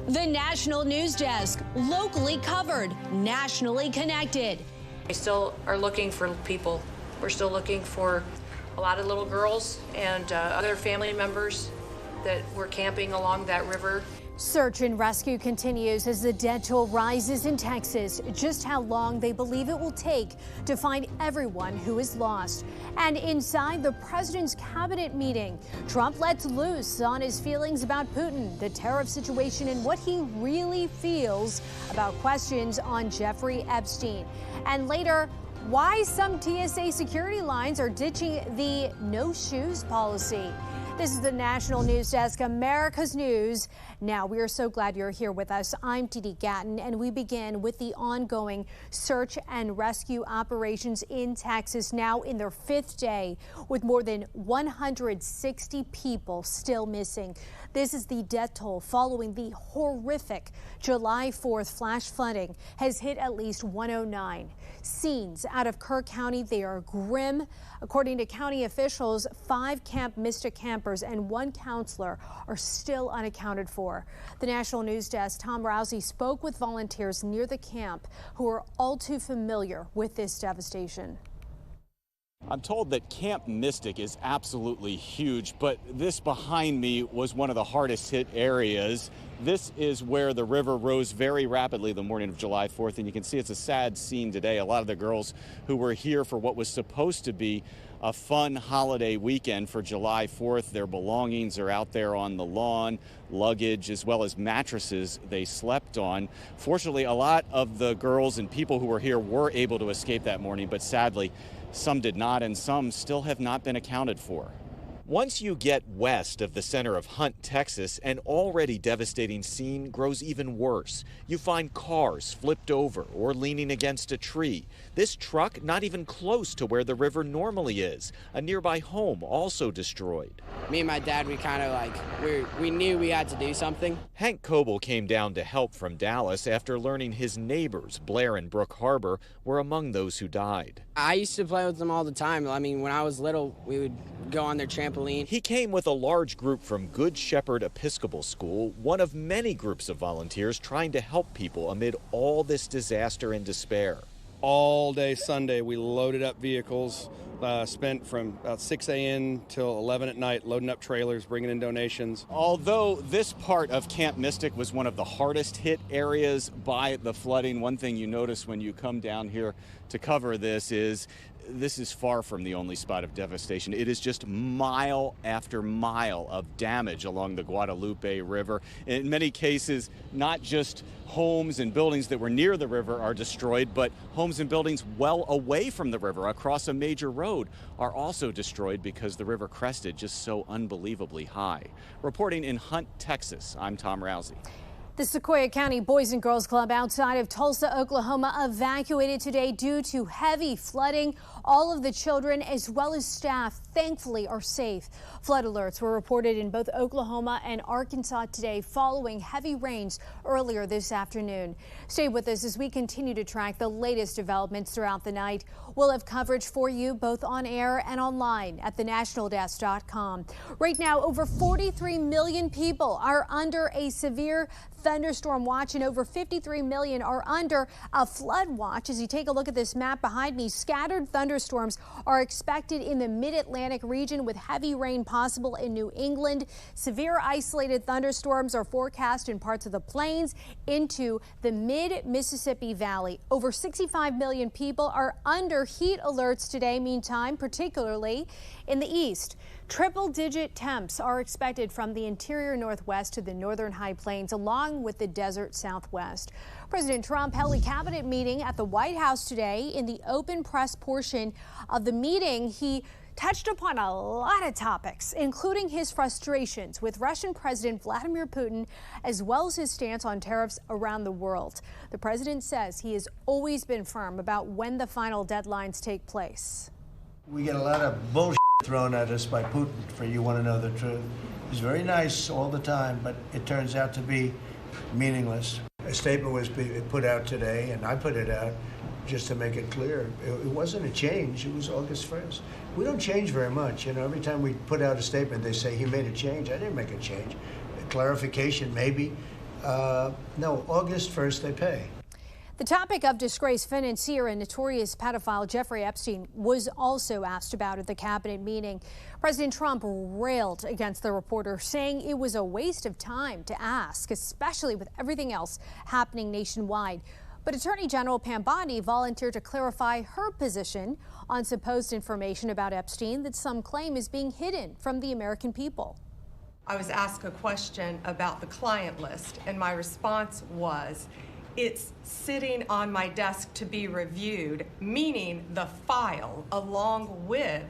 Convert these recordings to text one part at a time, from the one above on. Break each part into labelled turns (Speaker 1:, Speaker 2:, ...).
Speaker 1: The National News Desk, locally covered, nationally connected.
Speaker 2: We still are looking for people. We're still looking for a lot of little girls and other family members that were camping along that river.
Speaker 1: Search and rescue continues as the death toll rises in Texas. Just how long they believe it will take to find everyone who is lost. And inside the president's cabinet meeting, Trump lets loose on his feelings about Putin, the tariff situation, and what he really feels about questions on Jeffrey Epstein. And later, why some TSA security lines are ditching the no shoes policy. This is the National News Desk, America's News. Now, we are so glad you're here with us. I'm Diddy Gatton, and we begin with the ongoing search and rescue operations in Texas, now in their 5th day, with more than 160 people still missing. This is the death toll following the horrific July 4th flash flooding has hit at least 109. Scenes out of Kirk County, they are grim. According to county officials, 5 Camp Mystic campers and 1 counselor are still unaccounted for. The National News Desk, Tom Rousey, spoke with volunteers near the camp who are all too familiar with this devastation.
Speaker 3: I'm told that Camp Mystic is absolutely huge, but this behind me was one of the hardest hit areas. This is where the river rose very rapidly the morning of July 4th, and you can see it's a sad scene today. A lot of the girls who were here for what was supposed to be a fun holiday weekend for July 4th, their belongings are out there on the lawn, luggage as well as mattresses they slept on. Fortunately, a lot of the girls and people who were here were able to escape that morning, but sadly, some did not, and some still have not been accounted for. Once you get west of the center of Hunt, Texas, an already devastating scene grows even worse. You find cars flipped over or leaning against a tree. This truck not even close to where the river normally is. A nearby home also destroyed.
Speaker 4: Me and my dad, we knew we had to do something.
Speaker 3: Hank Coble came down to help from Dallas after learning his neighbors, Blair and Brook Harbor, were among those who died.
Speaker 4: I used to play with them all the time. I mean, when I was little, we would go on their trampoline.
Speaker 3: He came with a large group from Good Shepherd Episcopal School, one of many groups of volunteers trying to help people amid all this disaster and despair.
Speaker 5: All day Sunday, we loaded up vehicles, spent from about 6 a.m. till 11 at night, loading up trailers, bringing in donations.
Speaker 3: Although this part of Camp Mystic was one of the hardest hit areas by the flooding, one thing you notice when you come down here to cover this is far from the only spot of devastation. It is just mile after mile of damage along the Guadalupe River. In many cases, not just homes and buildings that were near the river are destroyed, but homes and buildings well away from the river across a major road are also destroyed because the river crested just so unbelievably high. Reporting in Hunt, Texas, I'm Tom Rousey.
Speaker 1: The Sequoia County Boys and Girls Club outside of Tulsa, Oklahoma, evacuated today due to heavy flooding. All of the children as well as staff, thankfully, are safe. Flood alerts were reported in both Oklahoma and Arkansas today following heavy rains earlier this afternoon. Stay with us as we continue to track the latest developments throughout the night. We'll have coverage for you both on air and online at thenationaldesk.com. Right now, over 43 million people are under a severe thunderstorm watch, and over 53 million are under a flood watch. As you take a look at this map behind me, scattered thunderstorms are expected in the mid-Atlantic region with heavy rain possible in New England. Severe isolated thunderstorms are forecast in parts of the plains into the mid-Mississippi Valley. Over 65 million people are under heat alerts today, meantime, particularly in the east. Triple-digit temps are expected from the interior Northwest to the northern high plains, along with the desert Southwest. President Trump held a cabinet meeting at the White House today. In the open press portion of the meeting, he touched upon a lot of topics, including his frustrations with Russian President Vladimir Putin, as well as his stance on tariffs around the world. The president says he has always been firm about when the final deadlines take place.
Speaker 6: We get a lot of bullshit thrown at us by Putin, for you want to know the truth. He's very nice all the time, but it turns out to be meaningless. A statement was put out today, and I put it out just to make it clear. It wasn't a change. It was August 1st. We don't change very much. You know, every time we put out a statement, they say he made a change. I didn't make a change. A clarification, maybe. No, August 1st they pay.
Speaker 1: The topic of disgraced financier and notorious pedophile Jeffrey Epstein was also asked about at the cabinet meeting. President Trump railed against the reporter, saying it was a waste of time to ask, especially with everything else happening nationwide. But Attorney General Pam Bondi volunteered to clarify her position on supposed information about Epstein that some claim is being hidden from the American people.
Speaker 7: I was asked a question about the client list, and my response was, it's sitting on my desk to be reviewed, meaning the file along with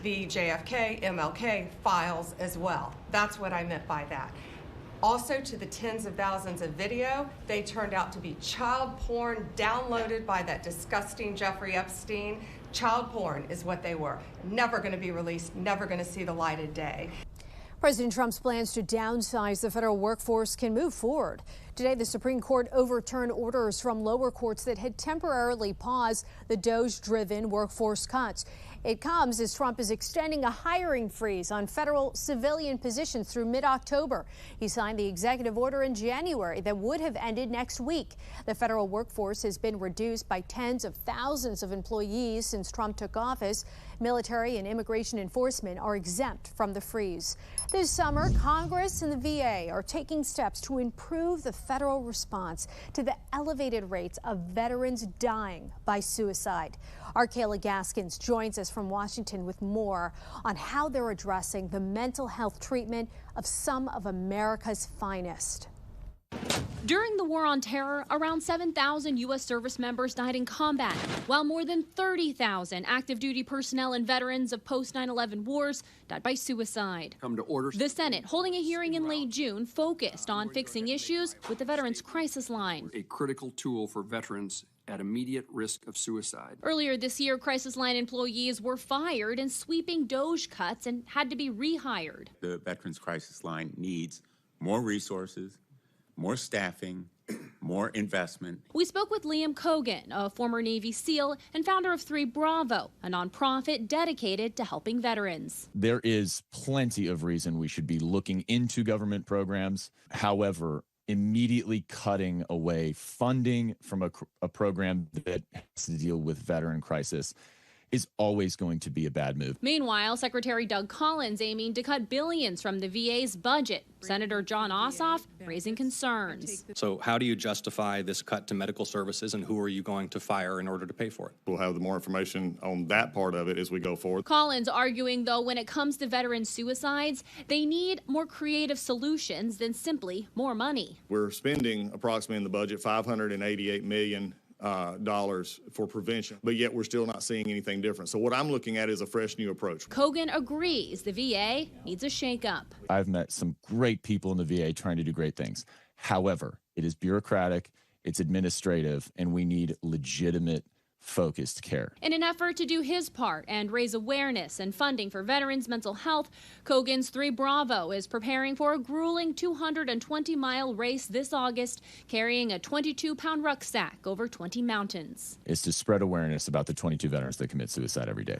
Speaker 7: the JFK, MLK files as well. That's what I meant by that. Also, to the tens of thousands of video, they turned out to be child porn downloaded by that disgusting Jeffrey Epstein. Child porn is what they were. Never going to be released, never going to see the light of day.
Speaker 1: President Trump's plans to downsize the federal workforce can move forward. Today, the Supreme Court overturned orders from lower courts that had temporarily paused the DOJ-driven workforce cuts. It comes as Trump is extending a hiring freeze on federal civilian positions through mid-October. He signed the executive order in January that would have ended next week. The federal workforce has been reduced by tens of thousands of employees since Trump took office. Military and immigration enforcement are exempt from the freeze. This summer, Congress and the VA are taking steps to improve the federal response to the elevated rates of veterans dying by suicide. Our Kayla Gaskins joins us from Washington with more on how they're addressing the mental health treatment of some of America's finest.
Speaker 8: During the War on Terror, around 7,000 U.S. service members died in combat, while more than 30,000 active duty personnel and veterans of post 9/11 wars died by suicide.
Speaker 9: Come to order.
Speaker 8: The Senate, holding a hearing in late June, focused on fixing issues with the Veterans Crisis Line,
Speaker 9: a critical tool for veterans at immediate risk of suicide.
Speaker 8: Earlier this year, Crisis Line employees were fired in sweeping DOJ cuts and had to be rehired.
Speaker 10: The Veterans Crisis Line needs more resources, more staffing, more investment.
Speaker 8: We spoke with Liam Cogan, a former Navy SEAL and founder of 3 Bravo, a nonprofit dedicated to helping veterans.
Speaker 11: There is plenty of reason we should be looking into government programs. However, immediately cutting away funding from a program that has to deal with veteran crisis is always going to be a bad move.
Speaker 8: Meanwhile, Secretary Doug Collins aiming to cut billions from the VA's budget. Senator John Ossoff raising concerns.
Speaker 12: So how do you justify this cut to medical services, and who are you going to fire in order to pay for it?
Speaker 13: We'll have more information on that part of it as we go forward.
Speaker 8: Collins arguing, though, when it comes to veteran suicides, they need more creative solutions than simply more money.
Speaker 13: We're spending approximately in the budget $588 million for prevention, but yet we're still not seeing anything different. So what I'm looking at is a fresh new approach.
Speaker 8: Cogan agrees the VA needs a shakeup.
Speaker 11: I've met some great people in the VA trying to do great things. However, it is bureaucratic, it's administrative, and we need legitimate, focused care.
Speaker 8: In an effort to do his part and raise awareness and funding for veterans' mental health, Cogan's 3 Bravo is preparing for a grueling 220-mile race this August, carrying a 22-pound rucksack over 20 mountains.
Speaker 11: It's to spread awareness about the 22 veterans that commit suicide every day.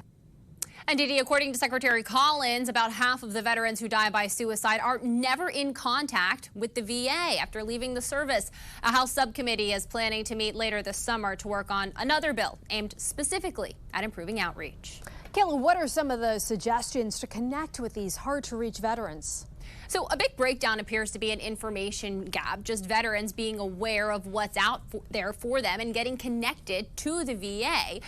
Speaker 14: And Diddy, according to Secretary Collins, about half of the veterans who die by suicide are never in contact with the VA after leaving the service. A House subcommittee is planning to meet later this summer to work on another bill aimed specifically at improving outreach.
Speaker 1: Kayla, what are some of the suggestions to connect with these hard-to-reach veterans?
Speaker 14: So a big breakdown appears to be an information gap, just veterans being aware of what's out there for them and getting connected to the VA.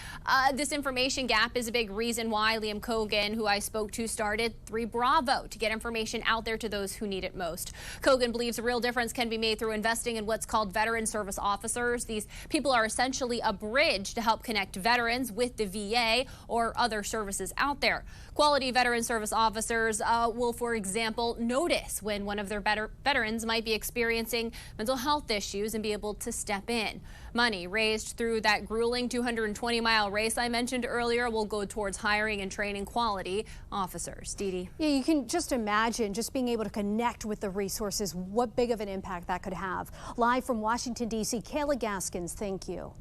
Speaker 14: This information gap is a big reason why Liam Cogan, who I spoke to, started 3 Bravo to get information out there to those who need it most. Cogan believes a real difference can be made through investing in what's called veteran service officers. These people are essentially a bridge to help connect veterans with the VA or other services out there. Quality veteran service officers will, for example, notice when one of their veterans might be experiencing mental health issues and be able to step in. Money raised through that grueling 220-mile race I mentioned earlier will go towards hiring and training quality officers. Didi.
Speaker 1: Yeah, you can just imagine just being able to connect with the resources, what big of an impact that could have. Live from Washington, D.C., Kayla Gaskins, thank you.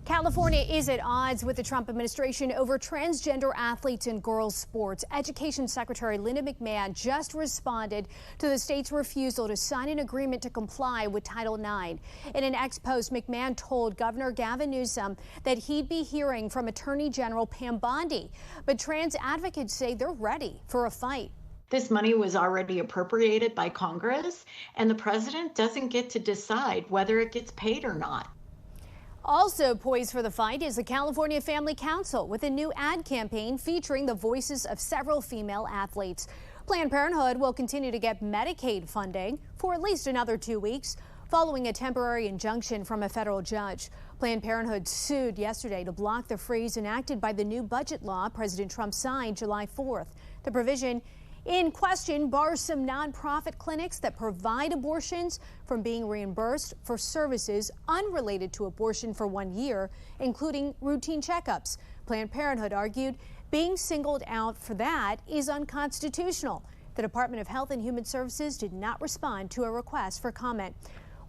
Speaker 1: California is at odds with the Trump administration over transgender athletes in girls' sports. Education Secretary Linda McMahon just responded to the state's refusal to sign an agreement to comply with Title IX. In an ex-post, McMahon told Governor Gavin Newsom that he'd be hearing from Attorney General Pam Bondi. But trans advocates say they're ready for a fight.
Speaker 15: This money was already appropriated by Congress, and the president doesn't get to decide whether it gets paid or not.
Speaker 1: Also poised for the fight is the California Family Council with a new ad campaign featuring the voices of several female athletes. Planned Parenthood will continue to get Medicaid funding for at least another 2 weeks following a temporary injunction from a federal judge. Planned Parenthood sued yesterday to block the freeze enacted by the new budget law President Trump signed July 4th. The provision in question bars some nonprofit clinics that provide abortions from being reimbursed for services unrelated to abortion for 1 year, including routine checkups. Planned Parenthood argued being singled out for that is unconstitutional. The Department of Health and Human Services did not respond to a request for comment.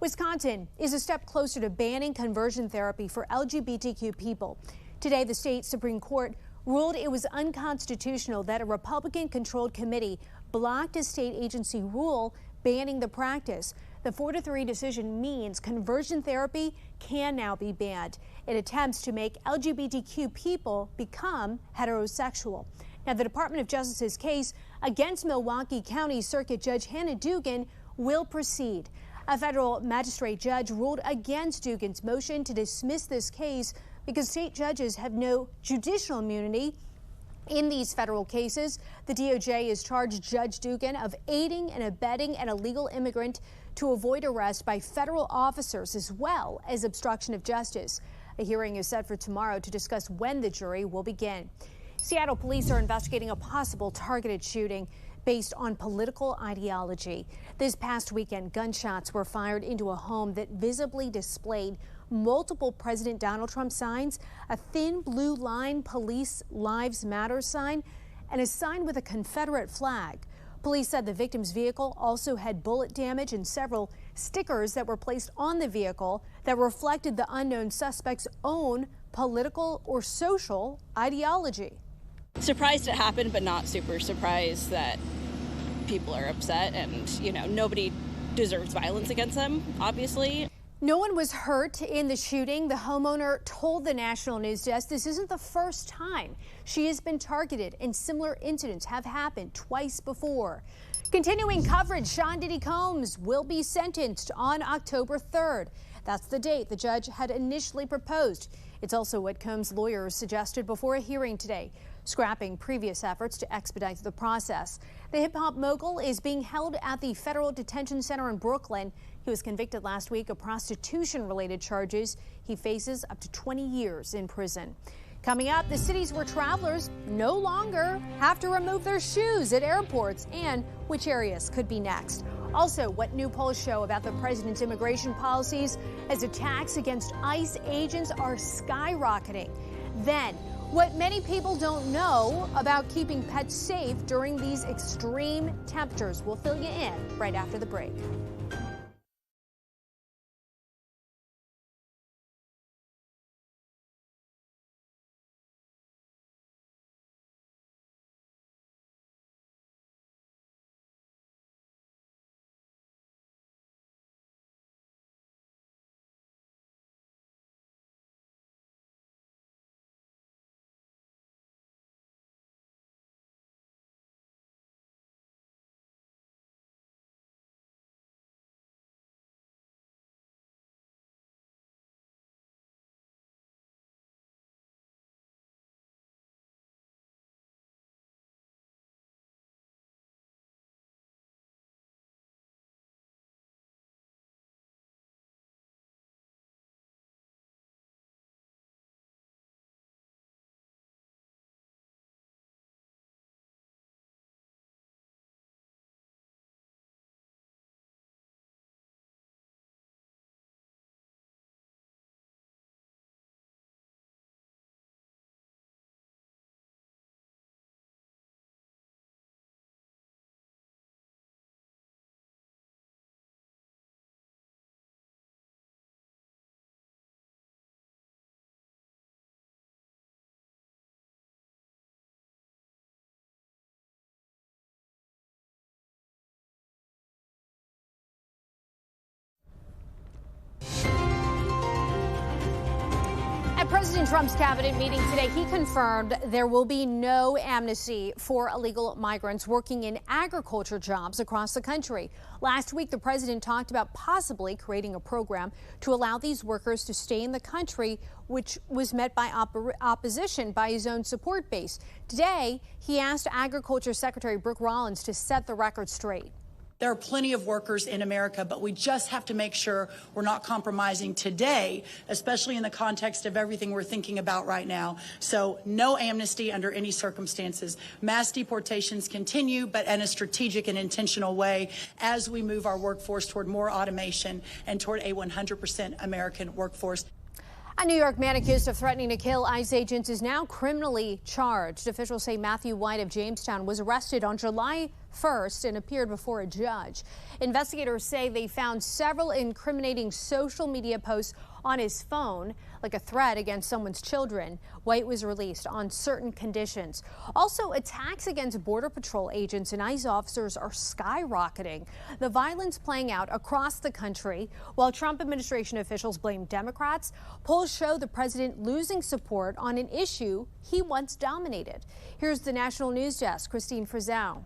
Speaker 1: Wisconsin is a step closer to banning conversion therapy for LGBTQ people. Today, the state Supreme Court ruled it was unconstitutional that a Republican-controlled committee blocked a state agency rule banning the practice. The 4-3 decision means conversion therapy can now be banned. It attempts to make LGBTQ people become heterosexual. Now, the Department of Justice's case against Milwaukee County Circuit Judge Hannah Dugan will proceed. A federal magistrate judge ruled against Dugan's motion to dismiss this case because state judges have no judicial immunity in these federal cases. The DOJ has charged Judge Dugan of aiding and abetting an illegal immigrant to avoid arrest by federal officers, as well as obstruction of justice. A hearing is set for tomorrow to discuss when the jury will begin. Seattle police are investigating a possible targeted shooting based on political ideology. This past weekend, gunshots were fired into a home that visibly displayed multiple President Donald Trump signs, a thin blue line Police Lives Matter sign, and a sign with a Confederate flag. Police said the victim's vehicle also had bullet damage and several stickers that were placed on the vehicle that reflected the unknown suspect's own political or social ideology.
Speaker 16: Surprised it happened, but not super surprised that people are upset, and, you know, nobody deserves violence against them, obviously.
Speaker 1: No one was hurt in the shooting. The homeowner told the National News Desk this isn't the first time she has been targeted, and similar incidents have happened twice before. Continuing coverage, Sean Diddy Combs will be sentenced on October 3rd. That's the date the judge had initially proposed. It's also what Combs' lawyers suggested before a hearing today, scrapping previous efforts to expedite the process. The hip-hop mogul is being held at the Federal Detention Center in Brooklyn. He was convicted last week of prostitution-related charges. He faces up to 20 years in prison. Coming up, the cities where travelers no longer have to remove their shoes at airports and which areas could be next. Also, what new polls show about the president's immigration policies as attacks against ICE agents are skyrocketing. Then, what many people don't know about keeping pets safe during these extreme temperatures. We'll fill you in right after the break. At President Trump's cabinet meeting today, he confirmed there will be no amnesty for illegal migrants working in agriculture jobs across the country. Last week, the president talked about possibly creating a program to allow these workers to stay in the country, which was met by opposition by his own support base. Today, he asked Agriculture Secretary Brooke Rollins to set the record straight.
Speaker 17: There are plenty of workers in America, but we just have to make sure we're not compromising today, especially in the context of everything we're thinking about right now. So no amnesty under any circumstances. Mass deportations continue, but in a strategic and intentional way as we move our workforce toward more automation and toward a 100% American workforce.
Speaker 1: A New York man accused of threatening to kill ICE agents is now criminally charged. Officials say Matthew White of Jamestown was arrested on July 1st and appeared before a judge. Investigators say they found several incriminating social media posts on his phone, like a threat against someone's children. White was released on certain conditions. Also, attacks against Border Patrol agents and ICE officers are skyrocketing. The violence playing out across the country. While Trump administration officials blame Democrats, polls show the president losing support on an issue he once dominated. Here's the National News Desk, Christine Frizzell.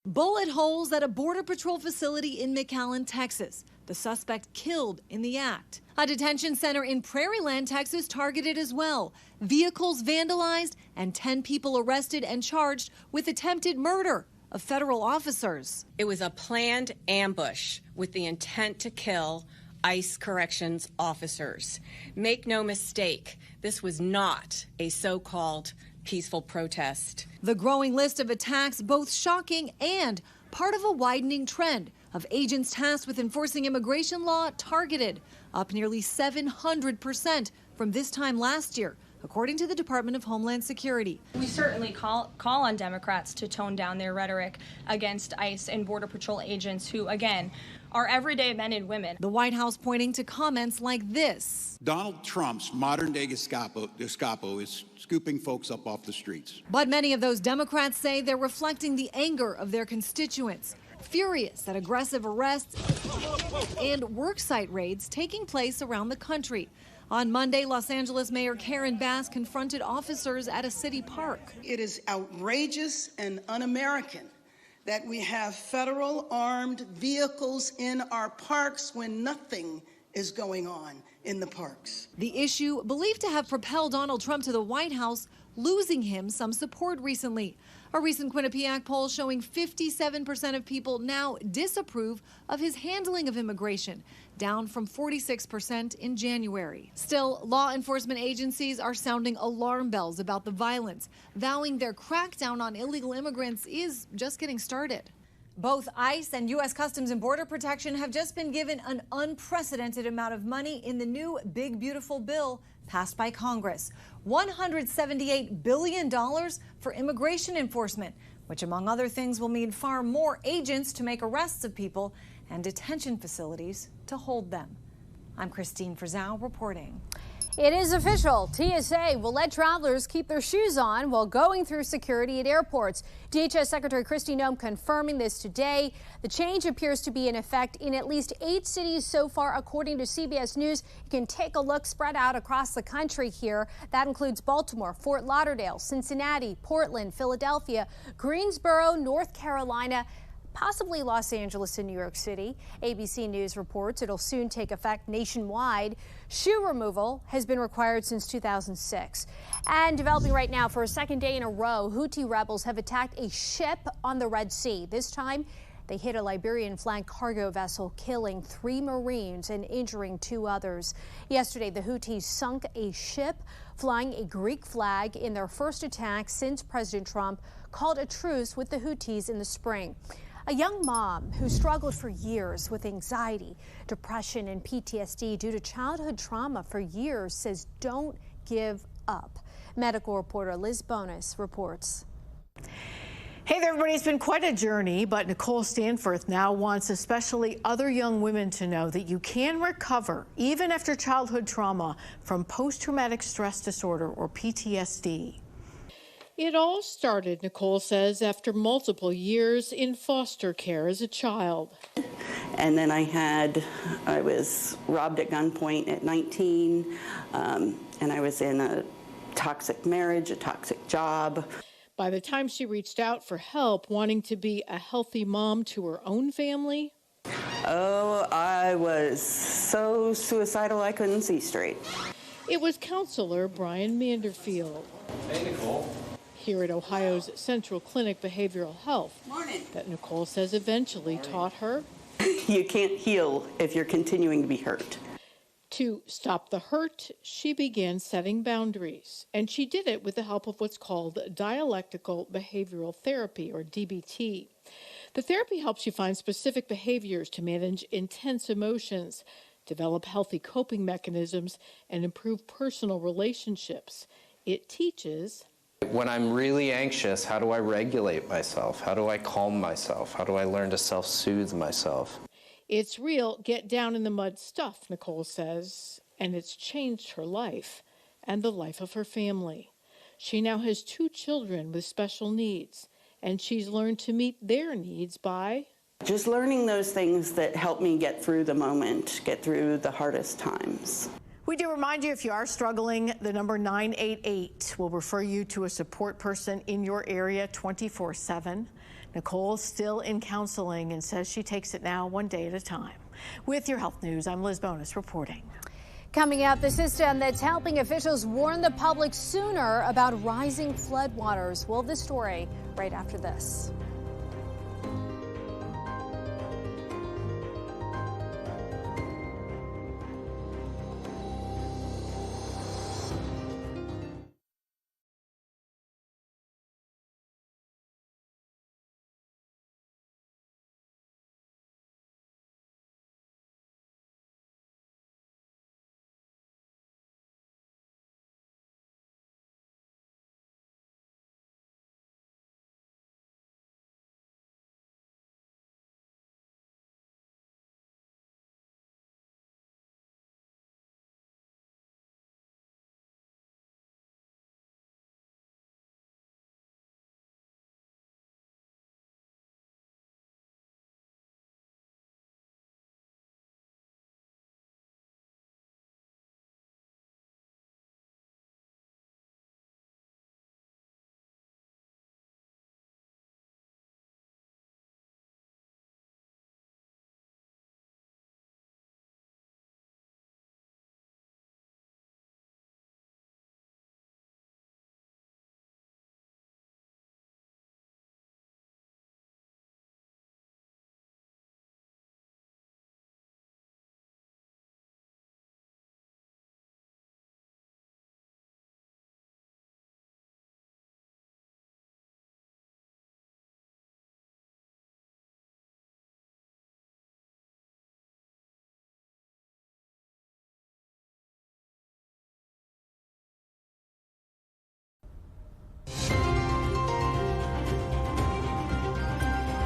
Speaker 18: Bullet holes at a Border Patrol facility in McAllen, Texas. The suspect killed in the act. A detention center in Prairieland, Texas targeted as well. Vehicles vandalized and 10 people arrested and charged with attempted murder of federal officers.
Speaker 19: It was a planned ambush with the intent to kill ICE corrections officers. Make no mistake, this was not a so-called peaceful protest.
Speaker 18: The growing list of attacks, both shocking and part of a widening trend of agents tasked with enforcing immigration law targeted, up nearly 700% from this time last year, according to the Department of Homeland Security.
Speaker 20: We certainly call on Democrats to tone down their rhetoric against ICE and Border Patrol agents who, again, are everyday men and women.
Speaker 18: The White House pointing to comments like this.
Speaker 21: Donald Trump's modern-day Gestapo is scooping folks up off the streets.
Speaker 18: But many of those Democrats say they're reflecting the anger of their constituents, furious at aggressive arrests and worksite raids taking place around the country. On Monday, Los Angeles Mayor Karen Bass confronted officers at a city park.
Speaker 22: It is outrageous and un-American that we have federal armed vehicles in our parks when nothing is going on in the parks.
Speaker 18: The issue believed to have propelled Donald Trump to the White House, losing him some support recently. A recent Quinnipiac poll showing 57% of people now disapprove of his handling of immigration, down from 46% in January. Still, law enforcement agencies are sounding alarm bells about the violence, vowing their crackdown on illegal immigrants is just getting started. Both ICE and U.S. Customs and Border Protection have just been given an unprecedented amount of money in the new Big Beautiful Bill passed by Congress. $178 billion for immigration enforcement, which among other things will mean far more agents to make arrests of people and detention facilities to hold them. I'm Christine Frizzell reporting.
Speaker 1: It is official. TSA will let travelers keep their shoes on while going through security at airports. DHS Secretary Kristi Noem confirming this today. The change appears to be in effect in at least 8 cities so far, according to CBS News. You can take a look spread out across the country here. That includes Baltimore, Fort Lauderdale, Cincinnati, Portland, Philadelphia, Greensboro, North Carolina, possibly Los Angeles and New York City. ABC News reports it'll soon take effect nationwide. Shoe removal has been required since 2006. And developing right now, for a second day in a row, Houthi rebels have attacked a ship on the Red Sea. This time, they hit a Liberian flag cargo vessel, killing 3 Marines and injuring 2 others. Yesterday, the Houthis sunk a ship flying a Greek flag in their first attack since President Trump called a truce with the Houthis in the spring. A young mom who struggled for years with anxiety, depression, and PTSD due to childhood trauma for years says don't give up. Medical reporter Liz Bonus reports.
Speaker 23: Hey there, everybody. It's been quite a journey, but Nicole Stanforth now wants especially other young women to know that you can recover even after childhood trauma from post-traumatic stress disorder or PTSD.
Speaker 24: It all started, Nicole says, after multiple years in foster care as a child.
Speaker 2: And then I was robbed at gunpoint at 19, and I was in a toxic marriage, a toxic job.
Speaker 24: By the time she reached out for help, wanting to be a healthy mom to her own family.
Speaker 2: Oh, I was so suicidal I couldn't see straight.
Speaker 24: It was counselor Brian Manderfield.
Speaker 3: Hey, Nicole.
Speaker 24: Here at Ohio's Central Clinic Behavioral Health.
Speaker 2: Morning.
Speaker 24: That Nicole says eventually taught her.
Speaker 2: You can't heal if you're continuing to be hurt.
Speaker 24: To stop the hurt, she began setting boundaries, and she did it with the help of what's called dialectical behavioral therapy, or DBT. The therapy helps you find specific behaviors to manage intense emotions, develop healthy coping mechanisms, and improve personal relationships. It teaches...
Speaker 3: When I'm really anxious, how do I regulate myself? How do I calm myself? How do I learn to self-soothe myself?
Speaker 24: It's real get down in the mud stuff, Nicole says, and it's changed her life and the life of her family. She now has 2 children with special needs, and she's learned to meet their needs by...
Speaker 2: just learning those things that help me get through the moment, get through the hardest times.
Speaker 23: We do remind you, if you are struggling, the number 988 will refer you to a support person in your area 24/7. Nicole's still in counseling and says she takes it now one day at a time. With your health news, I'm Liz Bonus reporting.
Speaker 1: Coming up, the system that's helping officials warn the public sooner about rising floodwaters. Well, this story right after this.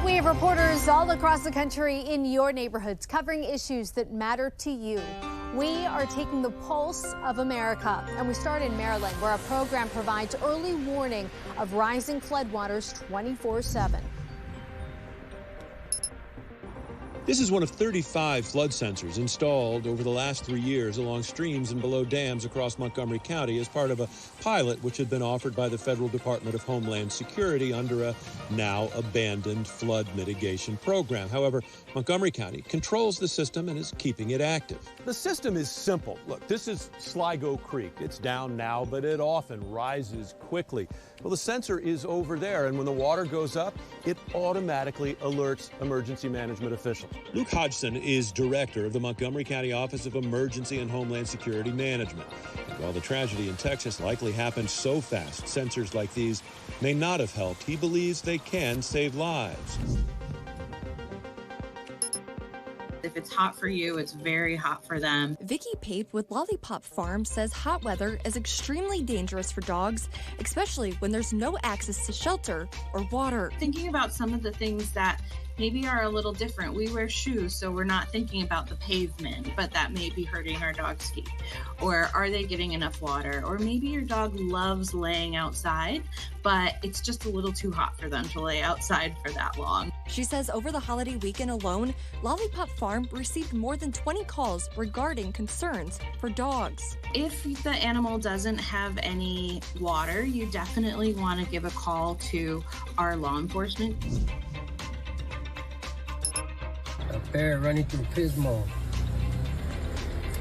Speaker 1: We have reporters all across the country in your neighborhoods covering issues that matter to you. We are taking the pulse of America, and we start in Maryland, where a program provides early warning of rising floodwaters 24/7.
Speaker 4: This is one of 35 flood sensors installed over the last 3 years along streams and below dams across Montgomery County as part of a pilot which had been offered by the Federal Department of Homeland Security under a now abandoned flood mitigation program. However, Montgomery County controls the system and is keeping it active. The system is simple. Look, this is Sligo Creek. It's down now, but it often rises quickly. Well, the sensor is over there, and when the water goes up, it automatically alerts emergency management officials. Luke Hodgson is director of the Montgomery County Office of Emergency and Homeland Security Management. And while the tragedy in Texas likely happened so fast, sensors like these may not have helped. He believes they can save lives.
Speaker 5: If it's hot for you, it's very hot for them.
Speaker 25: Vicky Pape with Lollipop Farm says hot weather is extremely dangerous for dogs, especially when there's no access to shelter or water.
Speaker 5: Thinking about some of the things that maybe are a little different. We wear shoes, so we're not thinking about the pavement, but that may be hurting our dog's feet. Or are they getting enough water? Or maybe your dog loves laying outside, but it's just a little too hot for them to lay outside for that long.
Speaker 25: She says over the holiday weekend alone, Lollipop Farm received more than 20 calls regarding concerns for dogs.
Speaker 5: If the animal doesn't have any water, you definitely want to give a call to our law enforcement.
Speaker 6: A bear running through Pismo.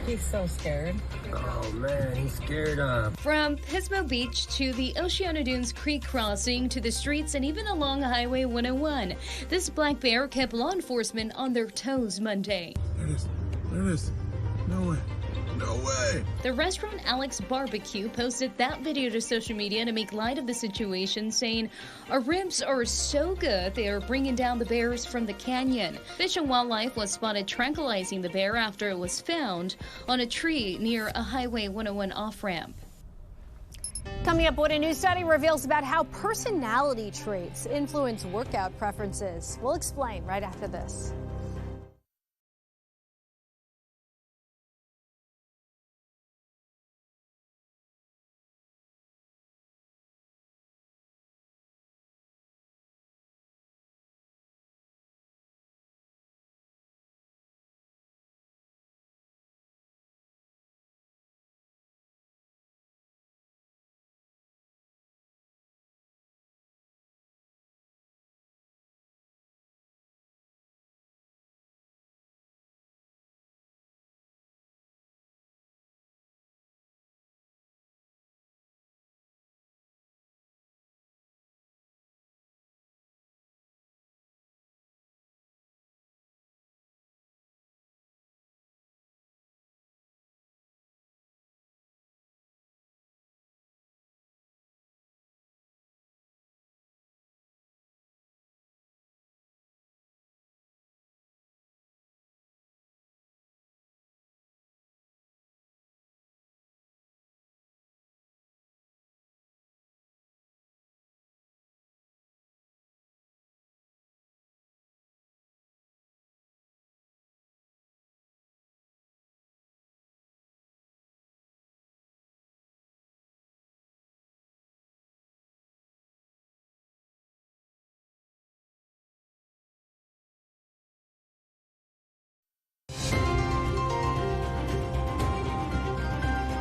Speaker 7: He's so scared.
Speaker 6: Oh man, he's scared of.
Speaker 9: From Pismo Beach to the Oceana Dunes Creek crossing to the streets and even along Highway 101, this black bear kept law enforcement on their toes Monday.
Speaker 6: There it is. There it is. No way. No way.
Speaker 9: The restaurant Alex Barbecue posted that video to social media to make light of the situation, saying, "Our ribs are so good, they are bringing down the bears from the canyon." Fish and Wildlife was spotted tranquilizing the bear after it was found on a tree near a Highway 101 off-ramp.
Speaker 1: Coming up, what a new study reveals about how personality traits influence workout preferences. We'll explain right after this.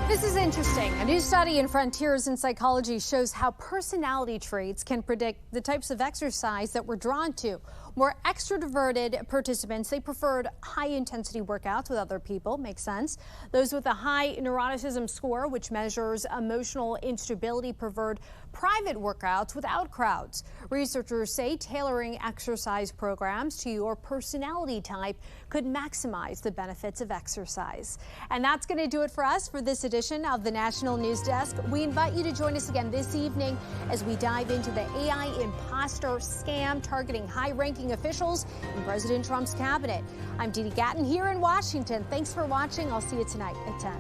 Speaker 1: This is interesting. A new study in Frontiers in Psychology shows how personality traits can predict the types of exercise that we're drawn to. More extroverted participants, they preferred high-intensity workouts with other people. Makes sense. Those with a high neuroticism score, which measures emotional instability, preferred private workouts without crowds. Researchers say tailoring exercise programs to your personality type could maximize the benefits of exercise. And that's going to do it for us for this edition of the National News Desk. We invite you to join us again this evening as we dive into the AI imposter scam targeting high-ranking officials in President Trump's cabinet. I'm Diddy Gatton here in Washington. Thanks for watching. I'll see you tonight at 10.